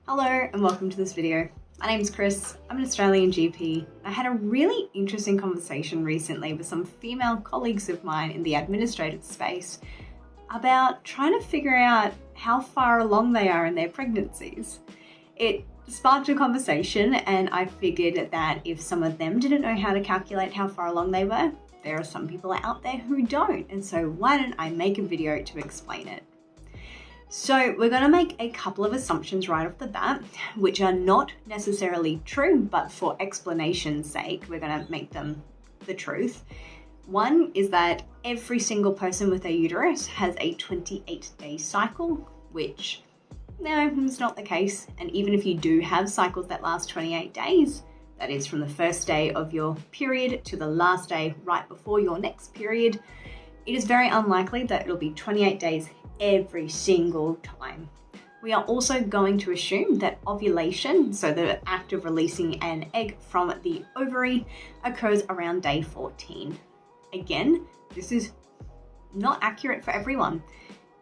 Hello and welcome to this video. My name's Kris, I'm an Australian GP. I had a really interesting conversation recently with some female colleagues of mine in the administrative space about trying to figure out how far along they are in their pregnancies. It sparked a conversation and I figured that if some of them didn't know how to calculate how far along they were, there are some people out there who don't, and so why don't I make a video to explain it? So we're going to make a couple of assumptions right off the bat, which are not necessarily true, but for explanation's sake, we're going to make them the truth. One is that every single person with a uterus has a 28-day cycle, which no, it's not the case. And even if you do have cycles that last 28 days, that is from the first day of your period to the last day right before your next period, it is very unlikely that it'll be 28 days every single time. We are also going to assume that ovulation, so the act of releasing an egg from the ovary, occurs around day 14. Again, this is not accurate for everyone.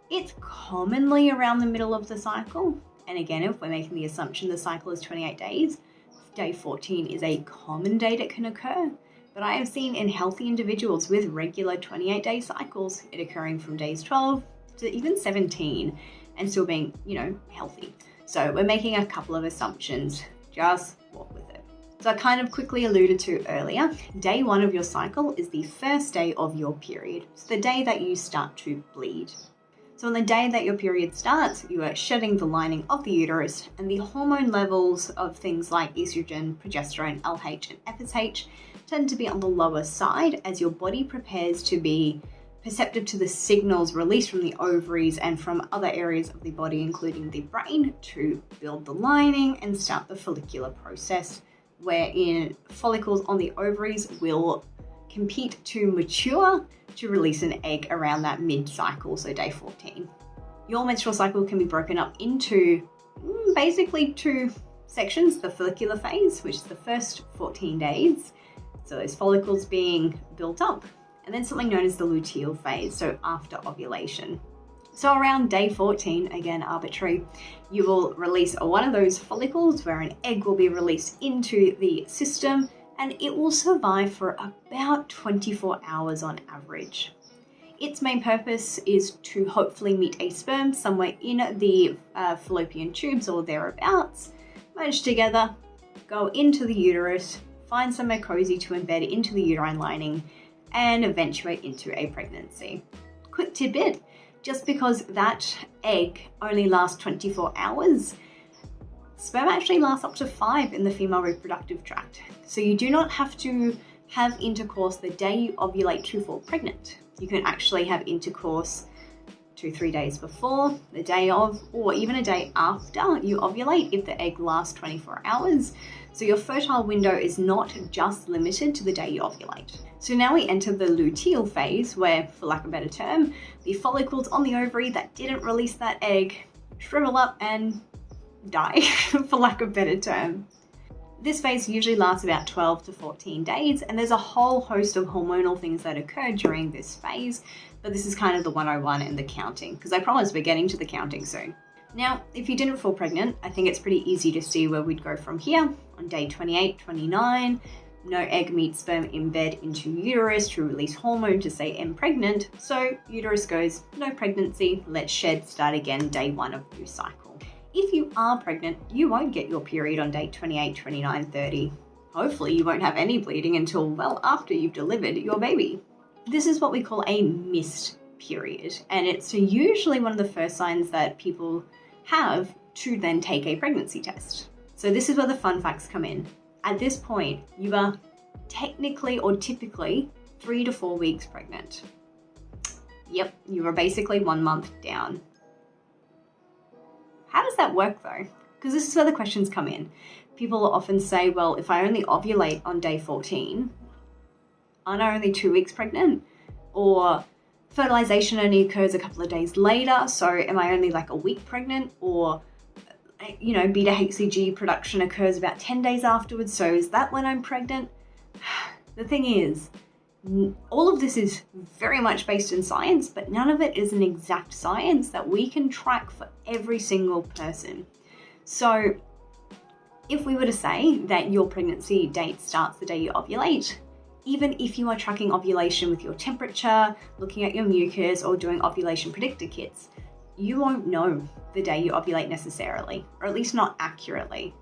It's commonly around the middle of the cycle. And again, if we're making the assumption the cycle is 28 days, day 14 is a common date it can occur. But I have seen in healthy individuals with regular 28-day cycles, it occurring from days 12 to even 17 and still being, healthy. So we're making a couple of assumptions, just walk with it. So I kind of quickly alluded to earlier, day 1 of your cycle is the first day of your period. It's the day that you start to bleed. So on the day that your period starts, you are shedding the lining of the uterus, and the hormone levels of things like estrogen, progesterone, LH, and FSH tend to be on the lower side as your body prepares to be perceptive to the signals released from the ovaries and from other areas of the body, including the brain, to build the lining and start the follicular process, wherein follicles on the ovaries will compete to mature to release an egg around that mid-cycle, so day 14. Your menstrual cycle can be broken up into basically 2 sections: the follicular phase, which is the first 14 days, so those follicles being built up, and then something known as the luteal phase, so after ovulation. So around day 14, again arbitrary, you will release one of those follicles where an egg will be released into the system, and it will survive for about 24 hours on average. Its main purpose is to hopefully meet a sperm somewhere in the fallopian tubes or thereabouts, merge together, go into the uterus, find somewhere cozy to embed into the uterine lining, and eventuate into a pregnancy. Quick tidbit, just because that egg only lasts 24 hours, sperm actually lasts up to 5 in the female reproductive tract. So you do not have to have intercourse the day you ovulate to fall pregnant. You can actually have intercourse 2-3 days before, the day of, or even a day after you ovulate if the egg lasts 24 hours. So your fertile window is not just limited to the day you ovulate. So now we enter the luteal phase where, for lack of a better term, the follicles on the ovary that didn't release that egg shrivel up and die, for lack of a better term. This phase usually lasts about 12 to 14 days, and there's a whole host of hormonal things that occur during this phase, but this is kind of the 101 and the counting, because I promise we're getting to the counting soon. Now, if you didn't fall pregnant, I think it's pretty easy to see where we'd go from here. On day 28, 29, no egg meets sperm embed into uterus to release hormone to say I'm pregnant, so uterus goes, no pregnancy, let's shed, start again, day 1 of new cycle. If you are pregnant, you won't get your period on day 28, 29, 30. Hopefully you won't have any bleeding until well after you've delivered your baby. This is what we call a missed period, and it's usually one of the first signs that people have to then take a pregnancy test. So this is where the fun facts come in. At this point, you are technically or typically 3 to 4 weeks pregnant. Yep, you are basically 1 month down. How does that work though? Because this is where the questions come in. People often say, well, if I only ovulate on day 14, aren't I only 2 weeks pregnant? Or fertilization only occurs a couple of days later, so am I only like a week pregnant? Or, beta-HCG production occurs about 10 days afterwards, so is that when I'm pregnant? The thing is, all of this is very much based in science, but none of it is an exact science that we can track for every single person. So if we were to say that your pregnancy date starts the day you ovulate, even if you are tracking ovulation with your temperature, looking at your mucus, or doing ovulation predictor kits, you won't know the day you ovulate necessarily, or at least not accurately,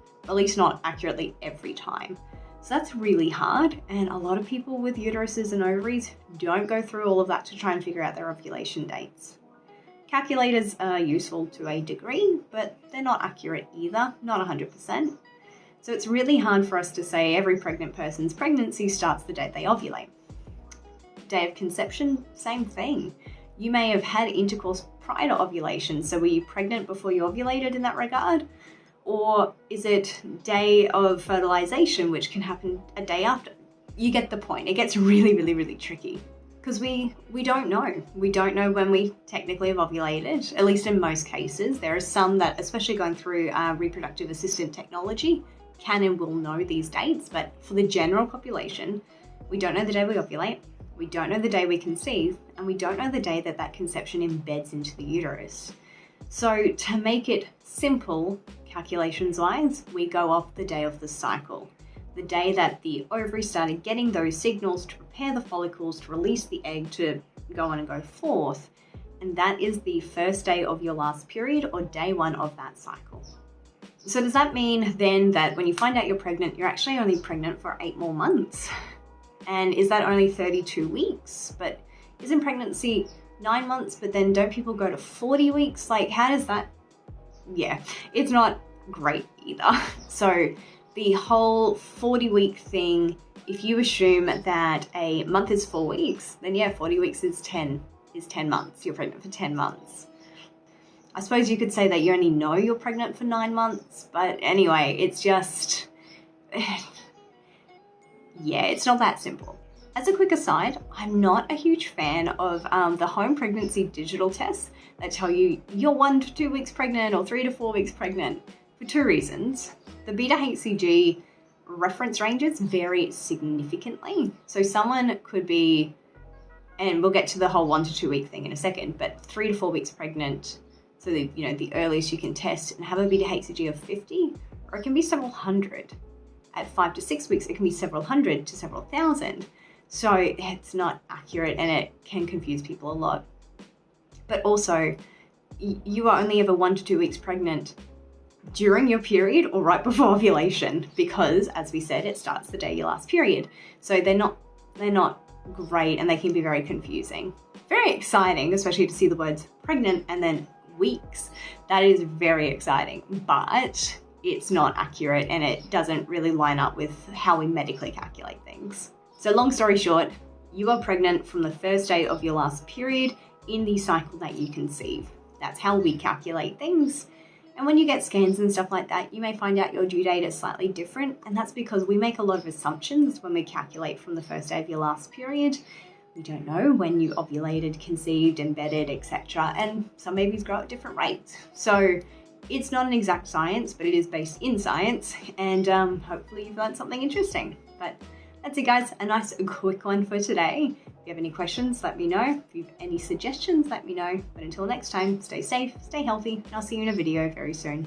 every time. So that's really hard, and a lot of people with uteruses and ovaries don't go through all of that to try and figure out their ovulation dates. Calculators are useful to a degree, but they're not accurate either, not 100%. So it's really hard for us to say every pregnant person's pregnancy starts the day they ovulate. Day of conception, same thing. You may have had intercourse prior to ovulation, so were you pregnant before you ovulated in that regard? Or is it day of fertilization, which can happen a day after? You get the point. It gets really, really, really tricky because we don't know. We don't know when we technically have ovulated, at least in most cases. There are some that, especially going through reproductive assisted technology, can and will know these dates, but for the general population, we don't know the day we ovulate, we don't know the day we conceive, and we don't know the day that that conception embeds into the uterus. So to make it simple, calculations-wise, we go off the day of the cycle, the day that the ovary started getting those signals to prepare the follicles to release the egg to go on and go forth, and that is the first day of your last period or day one of that cycle. So does that mean then that when you find out you're pregnant, you're actually only pregnant for 8 more months? And is that only 32 weeks? But isn't pregnancy 9 months, but then don't people go to 40 weeks? Like, how does that? Yeah, it's not great either. So the whole 40-week thing, if you assume that a month is 4 weeks, then yeah, 40 weeks is 10 months. You're pregnant for 10 months. I suppose you could say that you only know you're pregnant for 9 months, but anyway, it's just, yeah, it's not that simple. As a quick aside, I'm not a huge fan of the home pregnancy digital tests that tell you you're 1 to 2 weeks pregnant or 3 to 4 weeks pregnant for 2 reasons. The beta-HCG reference ranges vary significantly. So someone could be, and we'll get to the whole 1 to 2 week thing in a second, but 3 to 4 weeks pregnant, so the earliest you can test and have a beta-HCG of 50, or it can be several hundred. At 5 to 6 weeks, it can be several hundred to several thousand. So it's not accurate and it can confuse people a lot. But also, you are only ever 1 to 2 weeks pregnant during your period or right before ovulation, because as we said, it starts the day your last period. So they're not great and they can be very confusing. Very exciting, especially to see the words pregnant and then weeks. That is very exciting, but it's not accurate and it doesn't really line up with how we medically calculate things. So long story short, you are pregnant from the first day of your last period in the cycle that you conceive. That's how we calculate things. And when you get scans and stuff like that, you may find out your due date is slightly different, and that's because we make a lot of assumptions when we calculate from the first day of your last period. We don't know when you ovulated, conceived, embedded, etc. And some babies grow at different rates. So it's not an exact science, but it is based in science, and hopefully you've learned something interesting. But that's it, guys, a nice quick one for today. If you have any questions, let me know. If you have any suggestions, let me know. But until next time, stay safe, stay healthy, and I'll see you in a video very soon.